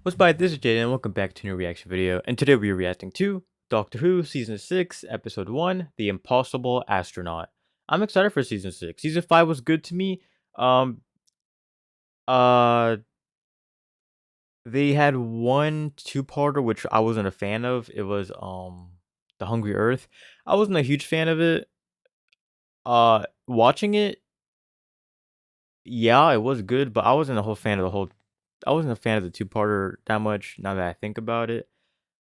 What's by this is Jaden and welcome back to a new reaction video. And today we are reacting to Doctor Who Season 6, Episode 1, The Impossible Astronaut. I'm excited for Season 6. Season 5 was good to me. Um uh they had one two-parter which I wasn't a fan of. It was The Hungry Earth. I wasn't a huge fan of it. Watching it, yeah, it was good, but I wasn't a whole fan of I wasn't a fan of the two-parter that much now that I think about it.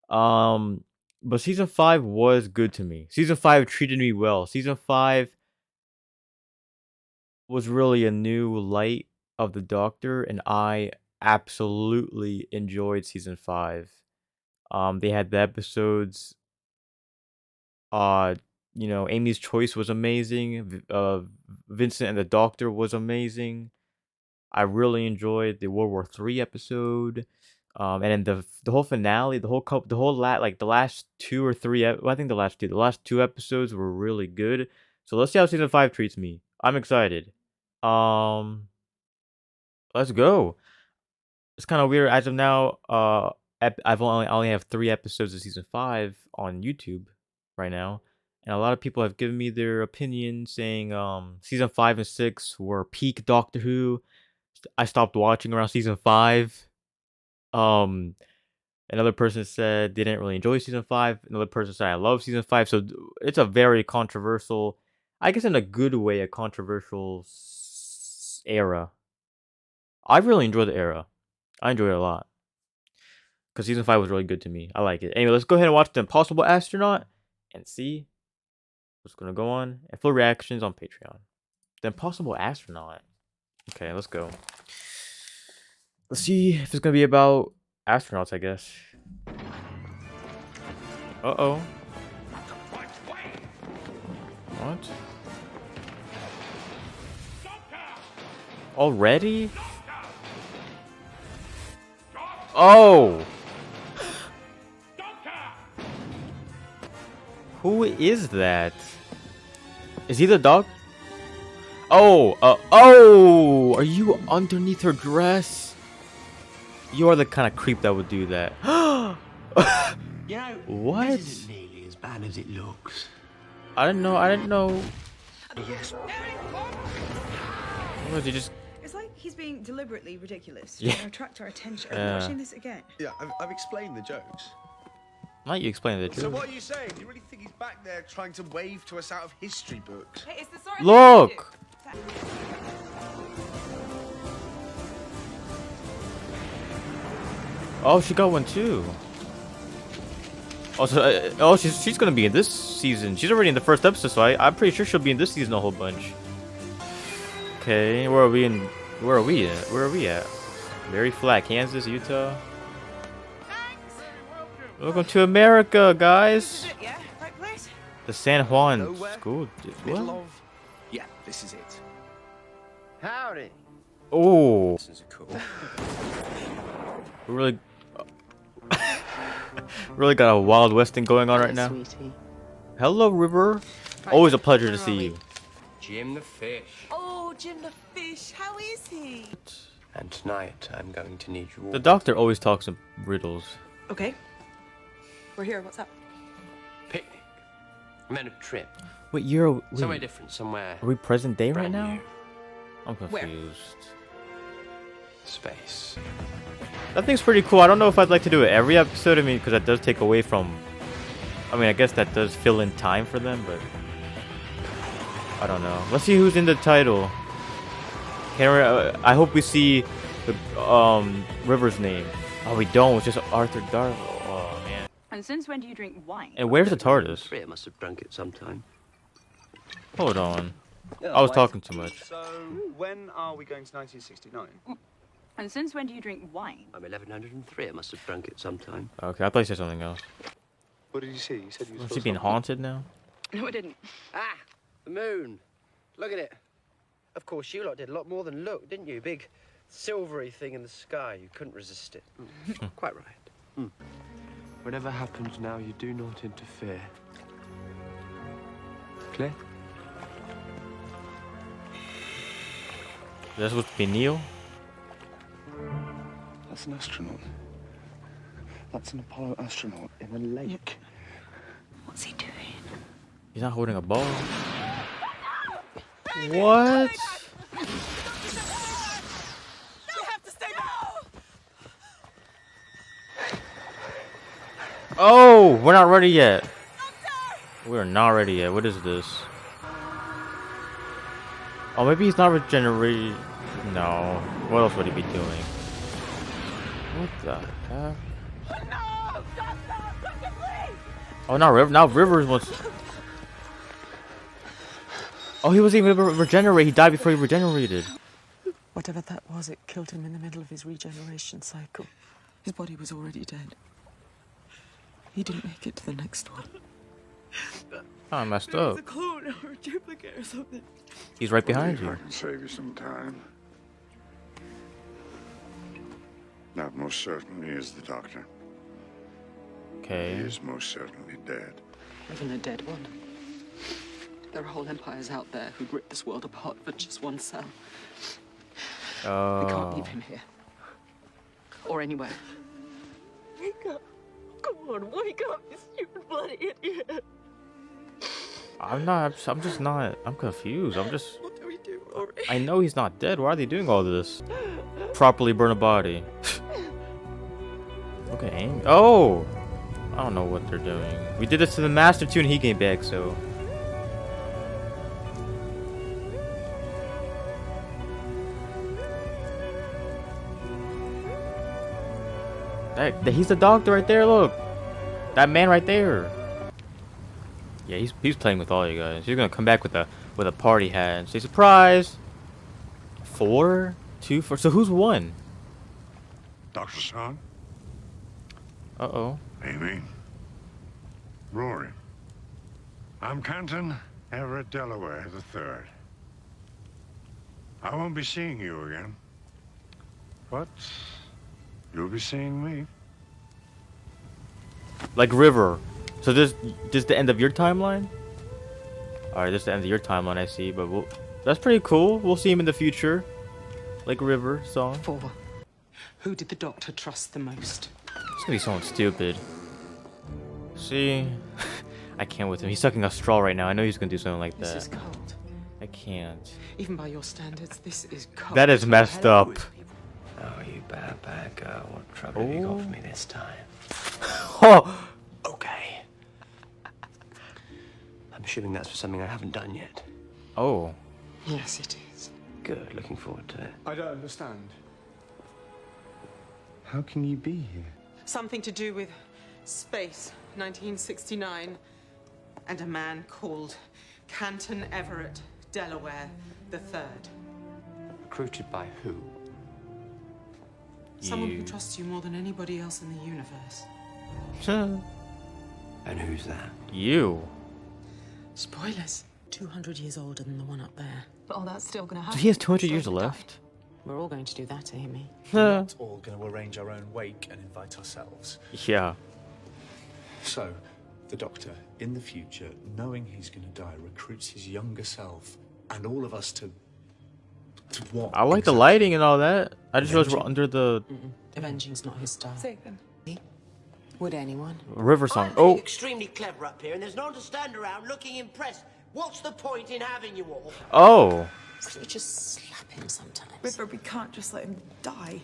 Um, but season 5 was good to me. Season 5 treated me well. Season 5 was really a new light of the Doctor, and I absolutely enjoyed season 5. They had the episodes. Uh, Amy's Choice was amazing. Vincent and the Doctor was amazing. I really enjoyed the World War III episode. And then the whole finale, the last two or three, I think the last two episodes were really good. So let's see how season 5 treats me. I'm excited. Um, let's go. It's kind of weird as of now. I only have 3 episodes of season 5 on YouTube right now, and a lot of people have given me their opinion saying season 5 and 6 were peak Doctor Who. I stopped watching around season 5. Um, Another person said they didn't really enjoy season 5. Another person said I love season 5. So it's a very controversial, I guess in a good way, a controversial era. I really enjoyed the era. I enjoyed it a lot because season 5 was really good to me. I like it. Anyway, let's go ahead and watch The Impossible Astronaut and see what's gonna go on. And full reactions on Patreon. The Impossible Astronaut. Okay, let's go. Let's see if it's gonna be about astronauts, I guess. Uh-oh. What? Already? Oh! Who is that? Is he the dog? Oh! Oh! Are you underneath her dress? You are the kind of creep that would do that. You know, what? This isn't nearly as bad as it looks. I didn't know. Yes. What was he just? It's like he's being deliberately ridiculous Yeah. to attract our attention. Are you watching this again? Yeah, I've explained the jokes. Not you explain it. So what are you saying? Do you really think he's back there trying to wave to us out of history books? Hey, it's the sort of Look. Oh, she got one too. Also, she's gonna be in this season. She's already in the first episode, so I'm pretty sure she'll be in this season a whole bunch. Okay, where are we at? Very flat, Kansas, Utah. Welcome to America, guys. Yeah, right place. The San Juan Nowhere? School. Middle What? of... Yeah, this is it. Howdy. Oh, This is cool. we really, really got a Wild West thing going on right now. Sweetie. Hello, River. Always a pleasure to see you. Jim the fish. Oh, Jim the fish, how is he? And tonight I'm going to need you all. The Doctor always talks in riddles. Okay. We're here. What's up? Picnic. I meant a trip. Wait, Somewhere different, somewhere. Are we present day right brand now? new. I'm Where? confused. Space. That thing's pretty cool. I don't know if I'd like to do it every episode. I mean, because that does take away from. I mean, I guess that does fill in time for them, but I don't know. Let's see who's in the title. I hope we see the River's name. Oh, we don't. It's just Arthur Darvill. Oh man. And since when do you drink wine? And where's the TARDIS? Three, I must have drunk it sometime. Hold on. I was talking too much. So, when are we going to 1969? And since when do you drink wine? I'm 1103, I must have drunk it sometime. Okay, I thought you said something else. What did you see? You said you Was saw she being something. haunted now? No, I didn't. Ah, the moon. Look at it. Of course, you lot did a lot more than look, didn't you? Big silvery thing in the sky. You couldn't resist it. Quite right. Whatever happens now, you do not interfere. Clear? That's supposed to be Neil? That's an astronaut. That's an Apollo astronaut in a lake. What's he doing? He's not holding a ball. What? We have to stay back. Oh, we're not ready yet. We're not ready yet. What is this? Oh, maybe he's not regenerating. No. What else would he be doing? What the heck? No! Doctor, please! Oh, now Rivers wants. Oh, he wasn't even able to regenerate. He died before he regenerated. Whatever that was, it killed him in the middle of his regeneration cycle. His body was already dead. He didn't make it to the next one. I messed up. A clone or a duplicate or something. He's right behind If I you. can save you some time. That most certainly is the doctor. He Okay. is most certainly dead. Even a dead one. There are whole empires out there who'd rip this world apart for just one cell. We can't Oh. leave him here. Or anywhere. Wake up. Come on, wake up, you stupid bloody idiot. I'm not. I'm just not. I'm confused. I'm just. What do we do, Rory? I know he's not dead. Why are they doing all this? Properly burn a body. Okay. Oh! I don't know what they're doing. We did this to the Master too and he came back, so. He's the doctor right there, look! That man right there! Yeah, he's playing with all you guys. He's gonna come back with a party hat and say, surprise! 4? 2, 4. So who's won? Dr. Son, Uh-oh. Amy, Rory. I'm Canton Everett Delaware III. I won't be seeing you again, but you'll be seeing me. Like River. So this the end of your timeline? Alright, this is the end of your timeline, I see, but that's pretty cool. We'll see him in the future. Like River song. 4. Who did the doctor trust the most? It's gonna be someone stupid. See? I can't with him. He's sucking a straw right now. I know he's gonna do something like This that. is cold. I can't. Even by your standards, this is cold. That is messed up. Oh, you bad girl. What trouble have you got for me this time? Oh! Okay. I'm assuming that's for something I haven't done yet. Oh. Yes, it is. Good, looking forward to it. I don't understand. How can you be here? Something to do with space, 1969, and a man called Canton Everett Delaware III. Recruited by who? Someone who You. trusts you more than anybody else in the universe. And who's that? You. Spoilers. 200 years older than the one up there. But all that's still gonna So happen. he has 200 years Before they die. left? We're all going to do that, Amy. Not all going to arrange our own wake and invite ourselves. Yeah. So, the Doctor, in the future, knowing he's going to die, recruits his younger self and all of us to what? I like the exactly? lighting and all that. I just realized we're under the Avenging's not his style. Say then. Would anyone? river song. I'm being Oh! extremely clever up here, and there's no one to stand around looking impressed. What's the point in having you all? Oh! Could we just slap him sometimes? River, we can't just let him die.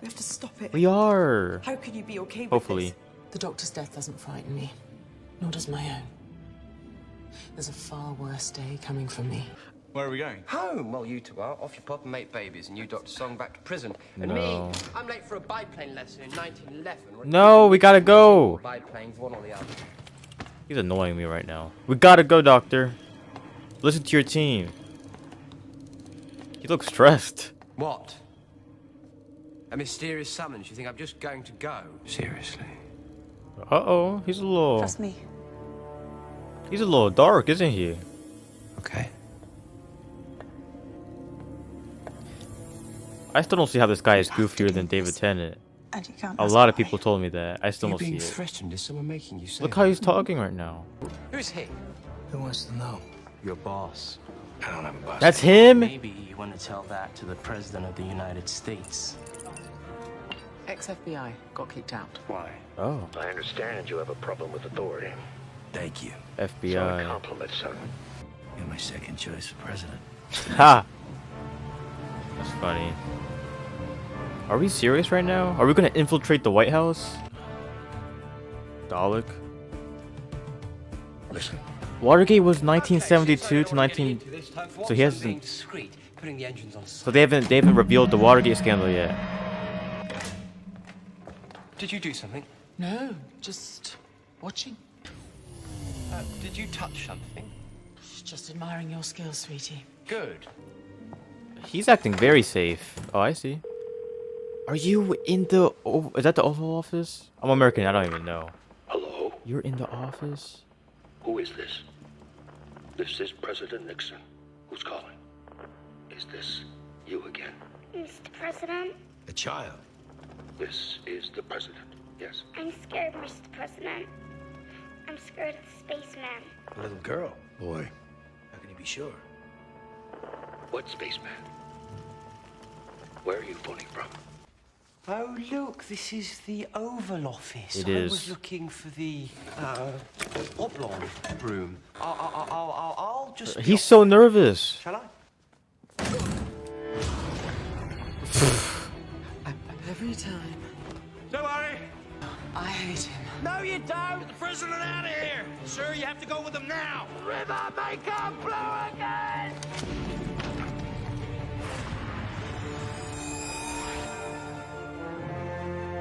We have to stop it. We are! How could you be okay with Hopefully. this? The Doctor's death doesn't frighten me. Nor does my own. There's a far worse day coming for me. Where are we going? Home. Well, you two are. Off you pop and make babies, and you Dr. Song back to prison. And No. me, I'm late for a biplane lesson in 1911. No, we gotta go! Biplanes, one or the other. He's annoying me right now. We gotta go, Doctor. Listen to your team. He looks stressed. What? A mysterious summons? You think I'm just going to go? Seriously. Uh-oh. He's a little... Trust me. He's a little dark, isn't he? Okay. I still don't see how this guy is goofier than David Tennant. And you can't A ask lot of why. people told me that. I still You're don't see being it. threatened. Is someone making you say Look how he's talking right now. Who's he? Who wants to know? Your boss. I don't have a boss. That's him? Maybe you want to tell that to the President of the United States. Ex-FBI, got kicked out. Why? Oh, I understand you have a problem with authority. Thank you. It's not a FBI. compliment, son. You're my second choice for president. Ha! That's funny. Are we serious right now? Are we gonna infiltrate the White House? Dalek. Listen. Watergate was 1972 to 19. So he hasn't. So they haven't revealed the Watergate scandal yet. Did you do something? No, just watching. Did you touch something? Just admiring your skills, sweetie. Good. He's acting very safe. Oh, I see. Are you in the? Is that the Oval Office? I'm American. I don't even know. Hello? You're in the office? Who is this? This is President Nixon. Who's calling? Is this you again? Mr. President, A child. This is the President. Yes. I'm scared, Mr. President. I'm scared of the spaceman. A little girl. Boy. How can you be sure? What spaceman? Where are you phoning from? Oh, look, this is the Oval Office. It I is. was looking for the oblong room. I'll just. He's so nervous. Shall I? Every time. Don't worry. I hate him. No, you don't. Get the president out of here. Sir, you have to go with him now. River makeup blue again.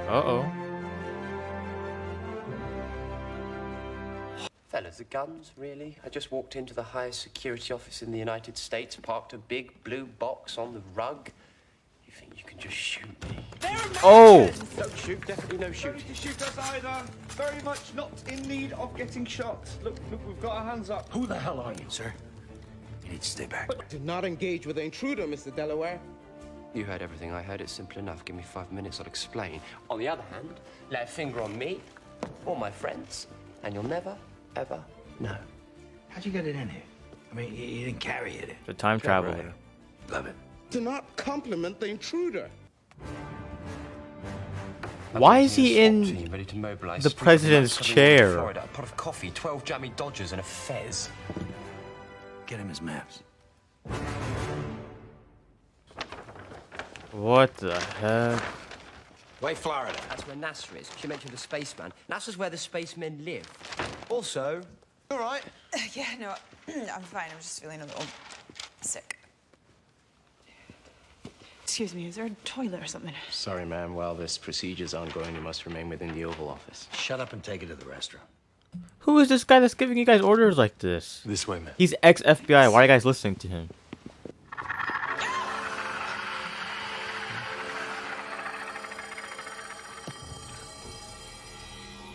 Uh-oh. Fellas, the guns, really? I just walked into the highest security office in the United States, parked a big blue box on the rug. You think you can just shoot me? Oh! Don't shoot, definitely no Don't shoot. need to shoot us either. Very much not in need of getting shot. Look, we've got our hands up. Who the hell are you, sir? You need to stay back. Do not engage with the intruder, Mr. Delaware. You heard everything I heard. It's simple enough. Give me 5 minutes, I'll explain. On the other hand, lay a finger on me or my friends, and you'll never, ever know. How'd you get it in here? I mean, you didn't carry it in. The time Clever, traveler. Love it. Do not compliment the intruder. Why is he in ready to mobilize the president's chair? Florida, a pot of coffee, 12 jammy Dodgers, and a fez. Get him his maps. What the heck? Wait, Florida. That's where NASA is. She mentioned the spaceman. NASA's where the spacemen live. Also, All right. Yeah, no, I'm fine. I'm just feeling a little sick. Excuse me, is there a toilet or something? Sorry, ma'am. While this procedure's ongoing, you must remain within the Oval Office. Shut up and take it to the restaurant. Who is this guy that's giving you guys orders like this? This way, man. He's ex-FBI. Why are you guys listening to him?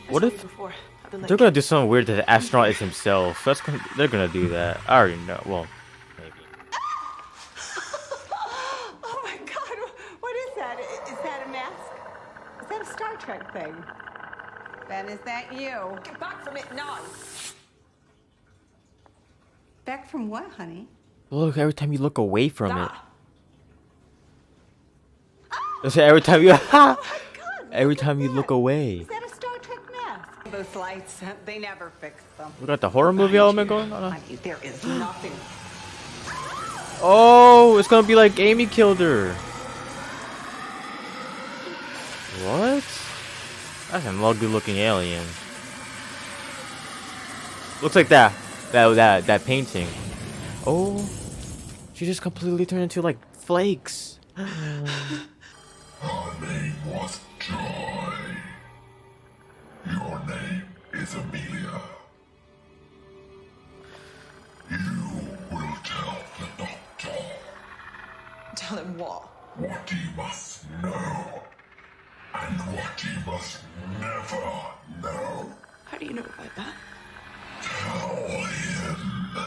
What if they're gonna do something weird that the astronaut is himself? They're gonna do that. I already know. Well, maybe. Oh my God, what is that? Is that a mask? Is that a Star Trek thing? Ben, is that you? Get back from it now. Back from what, honey? Look, every time you look away from it. So every time you every time you look away. Is that a Star Trek mask? Those lights, they never fix them. We got the horror movie element going on. Honey, there is nothing. Oh, it's gonna be like Amy killed her. What? That's an ugly looking alien. Looks like that painting. Oh, she just completely turned into like flakes. Her name was Joy. Your name is Amelia. You will tell the doctor Tell him what? what he must know and what he must never know. How do you know about that? Tell him.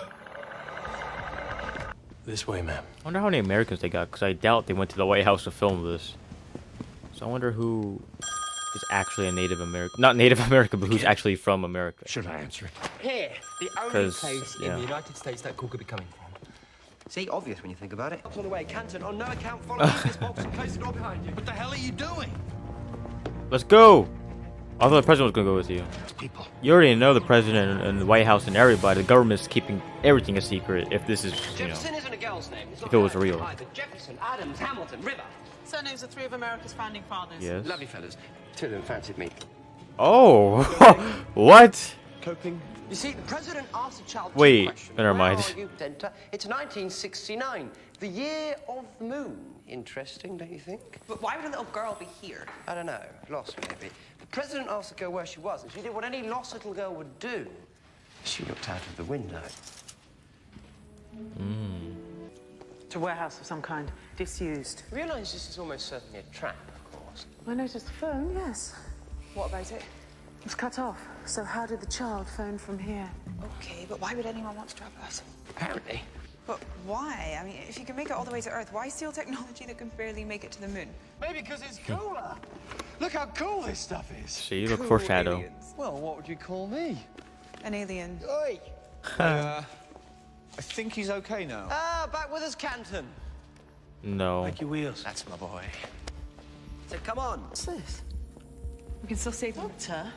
This way, ma'am. I wonder how many Americans they got, because I doubt they went to the White House to film this. So I wonder who is actually a Native American. Not Native American, but who's actually from America. Should I answer it? here, the only 'Cause, place in yeah. the United States that call could be coming from. See, obvious when you think about it. On the way, Canton, on no account, follow me in this box and place the door behind you. What the hell are you doing? Let's go. I thought the president was gonna go with you. People. You already know the president and the White House and everybody. The government's keeping everything a secret. If this is, you know, Jefferson isn't a girl's name. It's if not it was either. real. Either Jefferson, Adams, Hamilton, River. Surnames are three of America's founding fathers. Yes. Lovely fellas. Two of them fancied me. Oh, what? Coping. You see, the president asked a child Wait, two questions. never mind. Where are you, Denta? It's 1969, the year of the moon. Interesting, don't you think? But why would a little girl be here? I don't know. Lost, maybe. The president asked the girl where she was, and she did what any lost little girl would do. She looked out of the window. It's a warehouse of some kind, disused. You realise this is almost certainly a trap, of course. I noticed the phone, yes. What about it? It's cut off. So how did the child phone from here? Okay, but why would anyone want to trap us? Apparently. But why? I mean, if you can make it all the way to Earth, why steal technology that can barely make it to the moon? Maybe because it's cooler. Look how cool this stuff is. See, look foreshadow. Aliens. Well, what would you call me? An alien. Oi! I think he's okay now. Ah, back with us, Canton. No. Like your wheels. That's my boy. So come on. What's this? We can still say Doctor.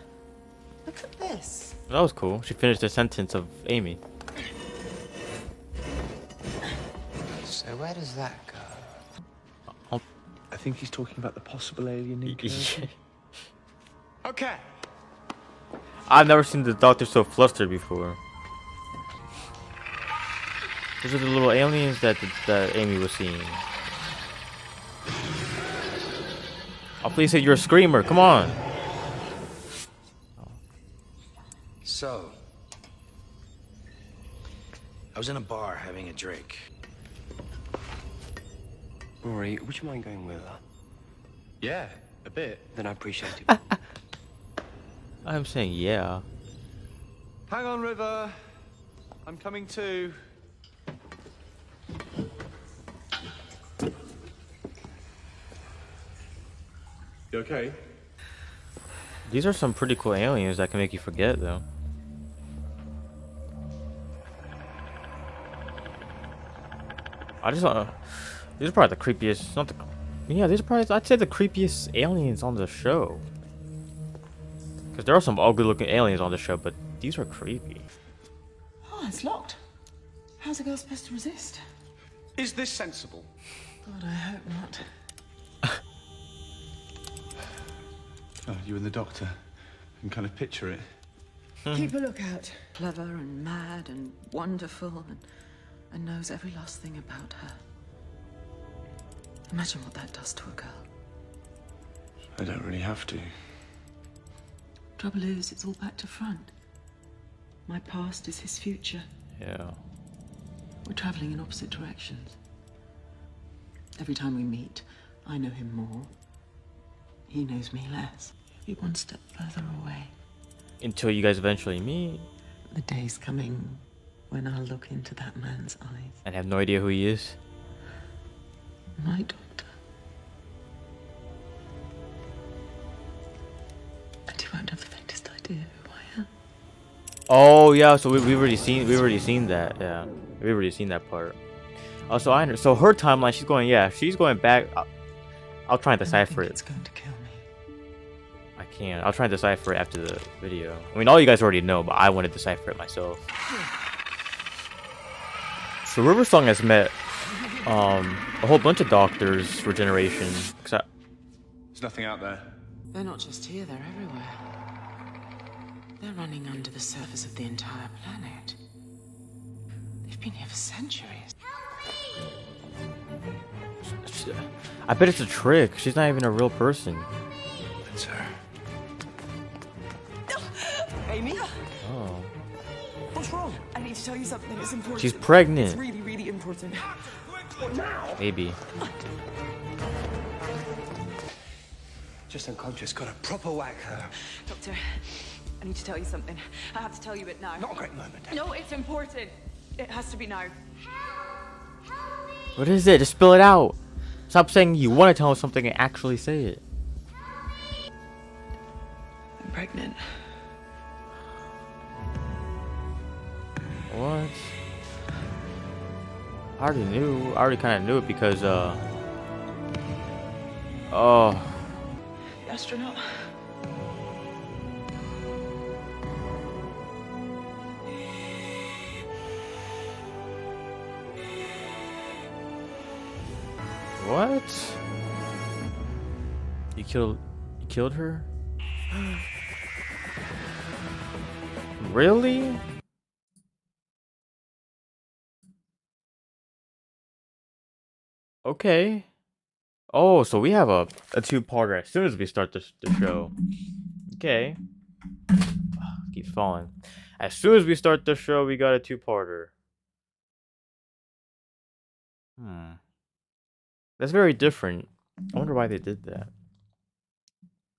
Look at this. That was cool. She finished the sentence of Amy. So where does that go? I think he's talking about the possible alien incursion. Okay. I've never seen the doctor so flustered before. Those are the little aliens that Amy was seeing. Oh, please say you're a screamer. Come on. So, I was in a bar having a drink. Rory, would you mind going with her? Yeah, a bit. Then I appreciate it. I'm saying yeah. Hang on, River. I'm coming too. You okay? These are some pretty cool aliens that can make you forget, though. I just these are probably the creepiest. Not the. Yeah, these are probably. I'd say the creepiest aliens on the show. Because there are some ugly-looking aliens on the show, but these are creepy. Oh, it's locked. How's a girl supposed to resist? Is this sensible? God, I hope not. Oh, you and the doctor. I can kind of picture it. Keep a lookout. Clever and mad and wonderful and knows every last thing about her. Imagine what that does to a girl. I don't really have to. Trouble is, it's all back to front. My past is his future. Yeah. We're traveling in opposite directions. Every time we meet, I know him more. He knows me less. He'll be one step further away. Until you guys eventually meet. The day's coming when I'll look into that man's eyes. And have no idea who he is. My doctor. And he won't have the faintest idea who I am. Oh yeah, so we've already seen that. Yeah, we've already seen that part. Oh, so so her timeline. She's going back. I'll try and decipher it. It's going to kill me. I can't. I'll try and decipher it after the video. I mean, all you guys already know, but I want to decipher it myself. So Riversong has met a whole bunch of doctors for generations. There's nothing out there. They're not just here, they're everywhere. They're running under the surface of the entire planet. They've been here for centuries. I bet it's a trick. She's not even a real person. It's her. Amy? Oh. What's wrong? I need to tell you something. It's important. She's pregnant. It's really, really important. What now? Maybe. Just unconscious. Got a proper whack her. Doctor, I need to tell you something. I have to tell you it now. Not a great moment. No, it's important. It has to be now. What is it? Just spill it out. Stop saying you want to tell us something and actually say it. I'm pregnant. What? I already knew. I already kind of knew it because, oh. The astronaut. You killed her? Really? Okay. Oh, so we have a two-parter as soon as we start the show. Okay. Keeps falling. As soon as we start the show, we got a two-parter. That's very different. I wonder why they did that.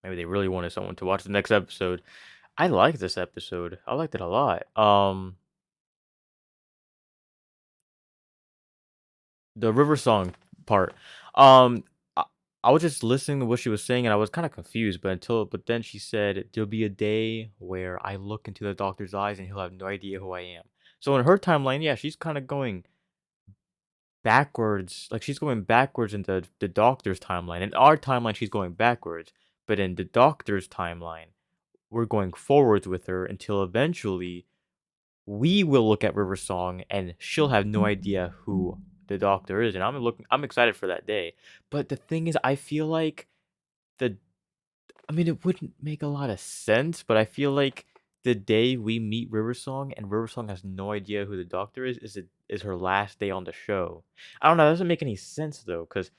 Maybe they really wanted someone to watch the next episode. I liked this episode. I liked it a lot. The river song part. Um, I, I was just listening to what she was saying, and I was kind of confused. But then she said, "There'll be a day where I look into the doctor's eyes, and he'll have no idea who I am." So in her timeline, yeah, she's kind of going backwards. Like she's going backwards in the doctor's timeline. In our timeline, she's going backwards. But in the doctor's timeline, we're going forwards with her until eventually we will look at River Song and she'll have no idea who the doctor is. And I'm excited for that day. But the thing is, I feel like the I mean it wouldn't make a lot of sense, but I feel like the day we meet River Song and River Song has no idea who the doctor is her last day on the show. I don't know, that doesn't make any sense though, because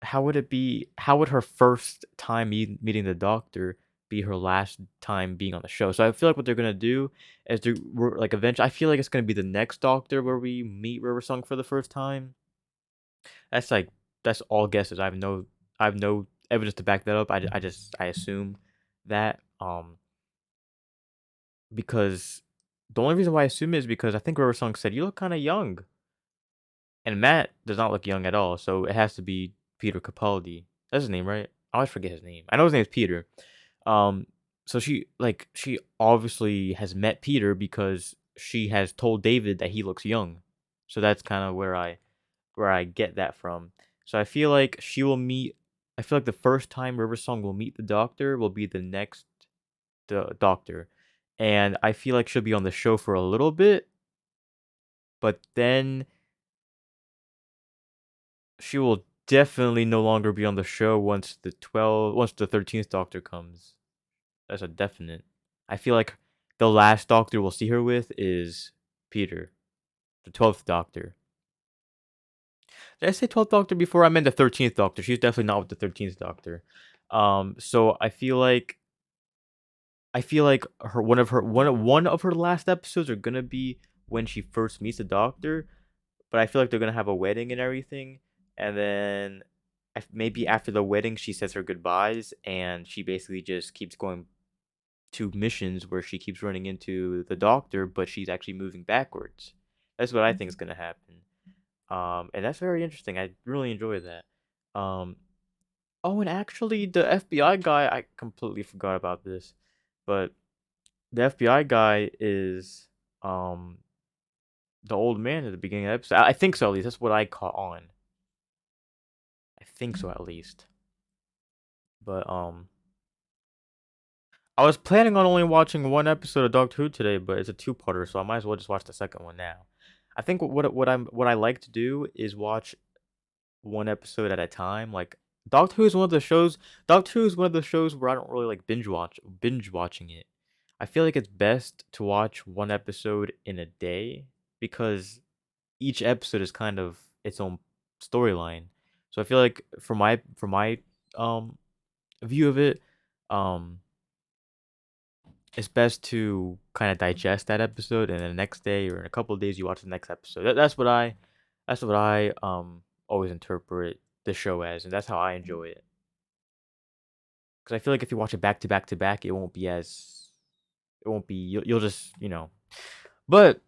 how would her first time meeting the doctor be her last time being on the show? So I feel like what they're gonna do is like eventually I feel like it's gonna be the next doctor where we meet River Song for the first time. That's like that's all guesses. I have no evidence to back that up. I assume that because the only reason why I assume is because I think River Song said you look kind of young. And Matt does not look young at all, so it has to be Peter Capaldi. That's his name, right? I always forget his name. I know his name is Peter. Um, so she obviously has met Peter because she has told David that he looks young. So that's kind of where I get that from. So I feel like she will meet. I feel like the first time River Song will meet the Doctor will be the next Doctor, and I feel like she'll be on the show for a little bit, but then she will definitely no longer be on the show once the 13th Doctor comes. That's a definite. I feel like the last Doctor we'll see her with is Peter, the 12th Doctor. Did I say 12th Doctor before? I meant the 13th Doctor. She's definitely not with the 13th Doctor. So I feel like one of her last episodes are gonna be when she first meets the Doctor, but I feel like they're gonna have a wedding and everything, and then maybe after the wedding she says her goodbyes, and she basically just keeps going to missions where she keeps running into the Doctor, but she's actually moving backwards. That's what I think is gonna happen. And that's very interesting. I really enjoy that. Um, oh, and actually, the FBI guy, I completely forgot about this, but the FBI guy is um the old man at the beginning of the episode. I think so, at least. That's what I caught on. I think so, at least. But I was planning on only watching one episode of Doctor Who today, but it's a two-parter, so I might as well just watch the second one now. I think what I like to do is watch one episode at a time. Like Doctor Who is one of the shows. Doctor Who is one of the shows where I don't really like binge watching it. I feel like it's best to watch one episode in a day because each episode is kind of its own storyline. So I feel like for my um view of it, um it's best to kind of digest that episode and then the next day or in a couple of days you watch the next episode. That's what I always interpret the show as, and that's how I enjoy it. Because I feel like if you watch it back to back to back, it won't be you'll just But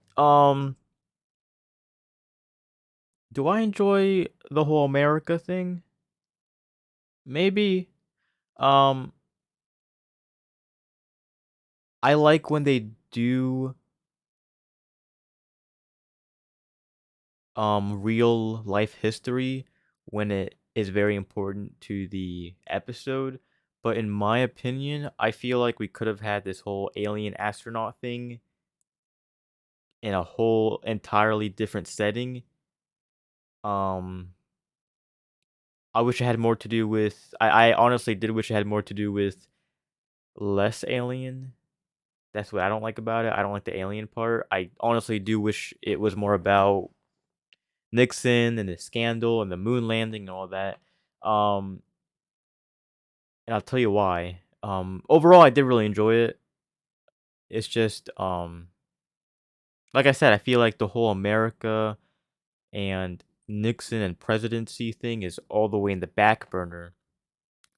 do I enjoy the whole America thing? Maybe. Um, I like when they do real life history when it is very important to the episode. But in my opinion, I feel like we could have had this whole alien astronaut thing in a whole entirely different setting. Um, I wish it had more to do with. I honestly did wish it had more to do with less alien. That's what I don't like about it. I don't like the alien part. I honestly do wish it was more about Nixon and the scandal and the moon landing and all that. Um, and I'll tell you why. Overall, I did really enjoy it. It's just, like I said, I feel like the whole America and Nixon and presidency thing is all the way in the back burner.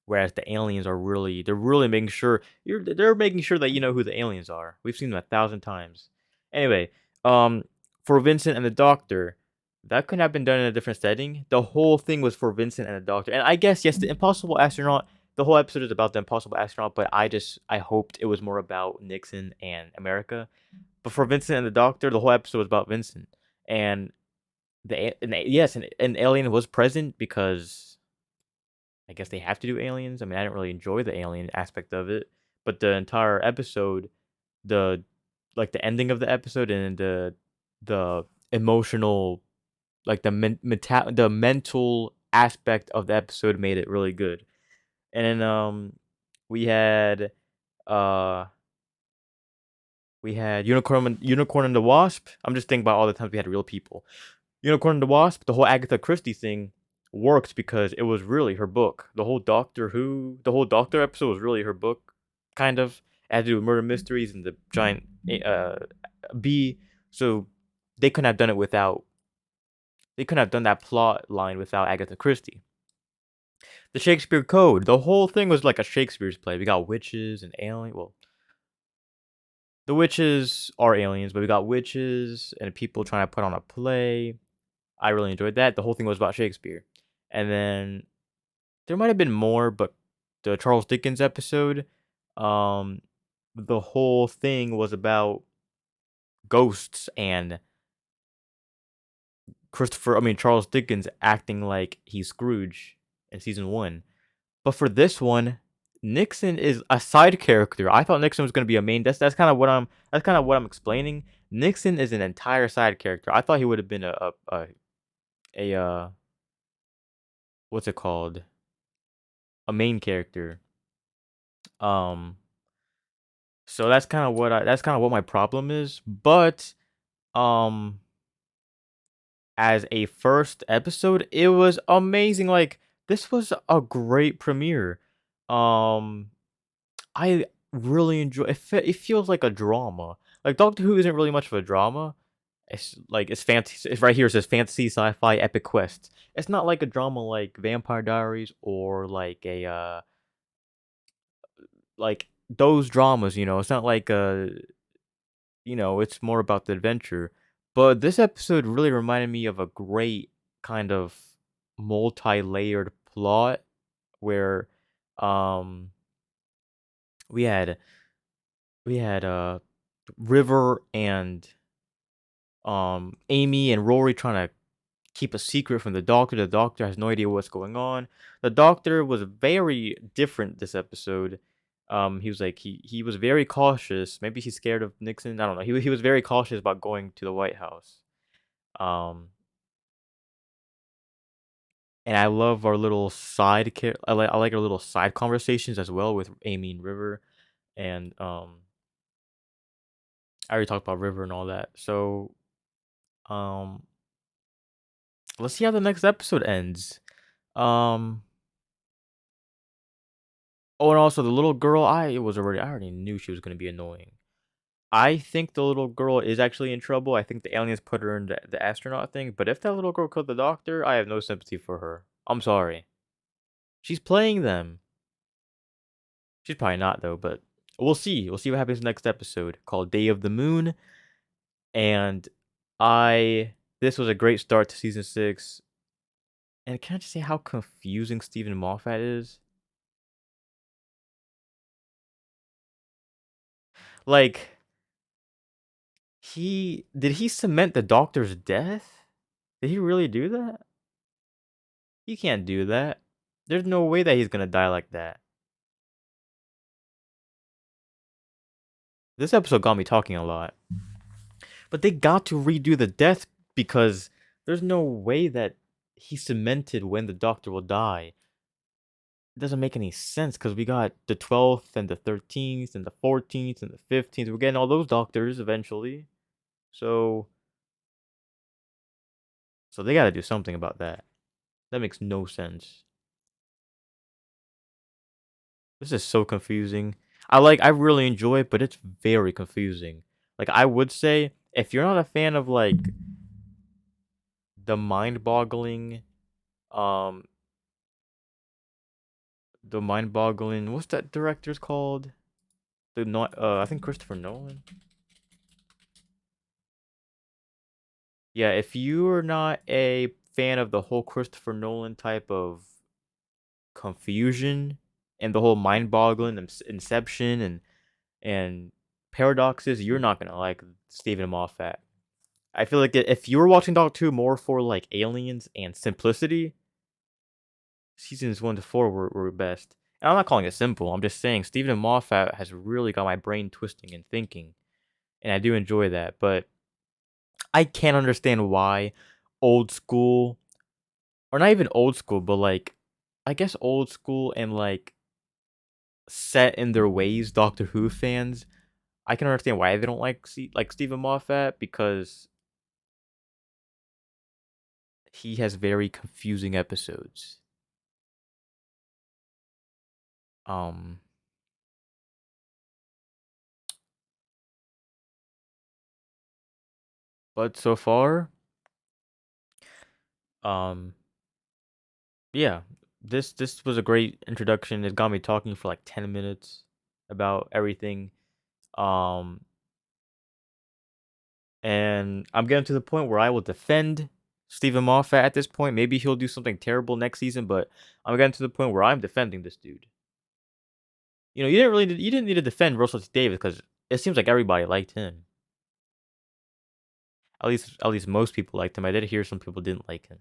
Whereas the aliens are they're really making sure they're making sure that you know who the aliens are. We've seen them 1,000 times. Anyway, um, for Vincent and the Doctor, that couldn't have been done in a different setting. The whole thing was for Vincent and the Doctor, and I guess yes, the Impossible Astronaut. The whole episode is about the Impossible Astronaut, but I hoped it was more about Nixon and America. But for Vincent and the Doctor, the whole episode was about Vincent, and yes, an alien was present because I guess they have to do aliens. I mean, I didn't really enjoy the alien aspect of it, but the entire episode, the the ending of the episode and the emotional, like the mental aspect of the episode made it really good. And then we had uh Unicorn and the Wasp. I'm just thinking about all the times we had real people. Unicorn and the Wasp, the whole Agatha Christie thing worked because it was really her book. The whole Doctor episode was really her book, kind of. It had to do with murder mysteries and the giant bee. So they couldn't have done it without. They couldn't have done that plot line without Agatha Christie. The Shakespeare Code. The whole thing was like a Shakespeare's play. We got witches and aliens. Well, the witches are aliens, but we got witches and people trying to put on a play. I really enjoyed that. The whole thing was about Shakespeare. And then there might have been more, but the Charles Dickens episode, um, the whole thing was about ghosts and Charles Dickens acting like he's Scrooge in season 1. But for this one, Nixon is a side character. I thought Nixon was going to be a main. That's kind of what I'm explaining. Nixon is an entire side character. I thought he would have been a what's it called? A main character. Um, so that's kind of what my problem is. But um, as a first episode, it was amazing. Like this was a great premiere. Um, I really enjoy. It feels like a drama. Like Doctor Who isn't really much of a drama. It's fantasy. It's right here. It says fantasy, sci-fi, epic quest. It's not like a drama like Vampire Diaries or like a like those dramas. It's not like it's more about the adventure. But this episode really reminded me of a great kind of multi-layered plot where um we had River and Amy and Rory trying to keep a secret from the Doctor. The Doctor has no idea what's going on. The Doctor was very different this episode. He was like he was very cautious. Maybe he's scared of Nixon. I don't know. He was very cautious about going to the White House. Um, and I love our little I like our little side conversations as well with Amy and River. And I already talked about River and all that. So um, let's see how the next episode ends. Um, oh, and also the little girl. I already knew she was gonna be annoying. I think the little girl is actually in trouble. I think the aliens put her in the astronaut thing. But if that little girl killed the Doctor, I have no sympathy for her. I'm sorry. She's playing them. She's probably not though. But we'll see. We'll see what happens next episode called Day of the Moon. And this was a great start to season 6. And can I just say how confusing Stephen Moffat is? Like, did he cement the Doctor's death? Did he really do that? He can't do that. There's no way that he's gonna die like that. This episode got me talking a lot. But they got to redo the death because there's no way that he cemented when the Doctor will die. It doesn't make any sense because we got the 12th and the 13th and the 14th and the 15th. We're getting all those Doctors eventually. So they got to do something about that. That makes no sense. This is so confusing. I really enjoy it, but it's very confusing. Like, I would say, if you're not a fan of, like, the mind-boggling, um, what's that director's called? I think Christopher Nolan. Yeah, if you're not a fan of the whole Christopher Nolan type of confusion and the whole mind-boggling inception and paradoxes, you're not gonna like Stephen Moffat. I feel like if you were watching Doctor Who more for like aliens and simplicity, seasons 1 to 4 were best. And I'm not calling it simple. I'm just saying Stephen Moffat has really got my brain twisting and thinking, and I do enjoy that. But I can't understand why old school, or not even old school, but like I guess old school and like set in their ways Doctor Who fans. I can understand why they don't like Stephen Moffat because he has very confusing episodes. Um, but so far, um, yeah, this was a great introduction. It got me talking for like 10 minutes about everything. Um, and I'm getting to the point where I will defend Stephen Moffat at this point. Maybe he'll do something terrible next season, but I'm getting to the point where I'm defending this dude. You know, you didn't need to defend Russell T Davis because it seems like everybody liked him. At least most people liked him. I did hear some people didn't like him.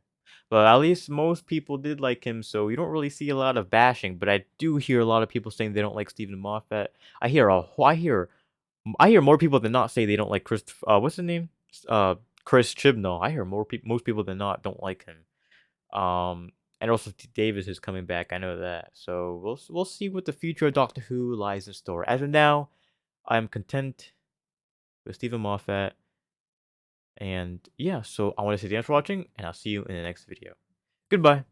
But at least most people did like him, so you don't really see a lot of bashing, but I do hear a lot of people saying they don't like Stephen Moffat. I hear more people than not say they don't like what's his name? Chris Chibnall. I hear most people than not don't like him. And also Davis is coming back. I know that. So we'll see what the future of Doctor Who lies in store. As of now, I'm content with Stephen Moffat. And yeah, so I want to say thanks for watching, and I'll see you in the next video. Goodbye.